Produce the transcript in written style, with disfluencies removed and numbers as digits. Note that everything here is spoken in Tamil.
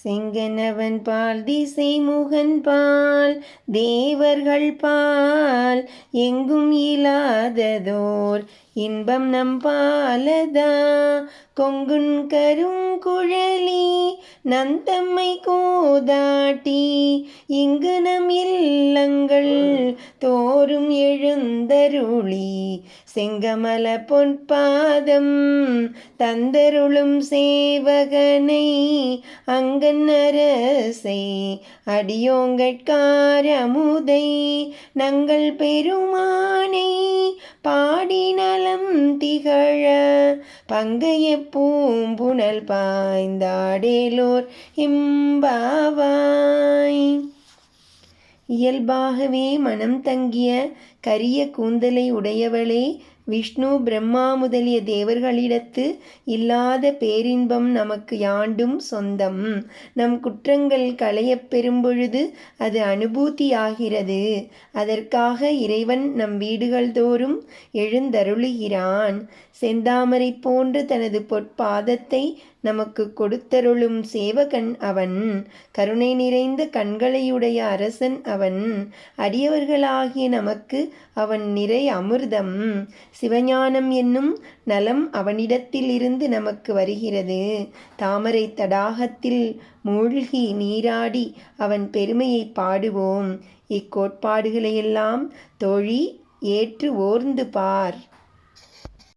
செங்கனவன் பால் திசை முகன் பால் தேவர்கள் பால் எங்கும் இலாததோர் இன்பம் நம் பாலதா. கொங்குன் கருங்குழலி நந்தம்மை கோதாட்டி இங்கு நம் இல்லங்கள் தோறும் எழுந்தருளி செங்கமல பொற்பாதம் தந்தருளும் சேவகனை அங்கன் அரசை அடியோங்கட்காரமுதை நங்கள் பெருமானை பாடி நலம் திகழ பங்கைய பூம்புணல் பாய்ந்தாடேலோர் எம்பாவாய். இயல்பாகவே மனம் தங்கிய கரிய கூந்தலை உடையவளே, விஷ்ணு பிரம்மா முதலிய தேவர்களிடத்து இல்லாத பேரின்பம் நமக்கு யாண்டும் சொந்தம். நம் குற்றங்கள் களையப் பெறும்பொழுது அது அனுபூதியாகிறது. அதற்காக இறைவன் நம் வீடுகள் தோறும் எழுந்தருளுகிறான். செந்தாமரை போன்று தனது பொற்பாதத்தை நமக்கு கொடுத்தருளும் சேவகன் அவன். கருணை நிறைந்த கண்களையுடைய அரசன் அவன். அடியவர்களாகிய நமக்கு அவன் நிறை அமிர்தம். சிவஞானம் என்னும் நலம் அவனிடத்தில் இருந்து நமக்கு வருகிறது. தாமரை தடாகத்தில் மூழ்கி நீராடி அவன் பெருமையை பாடுவோம். இக்கோட்பாடுகளையெல்லாம் தோழி ஏற்று ஓர்ந்து பார்.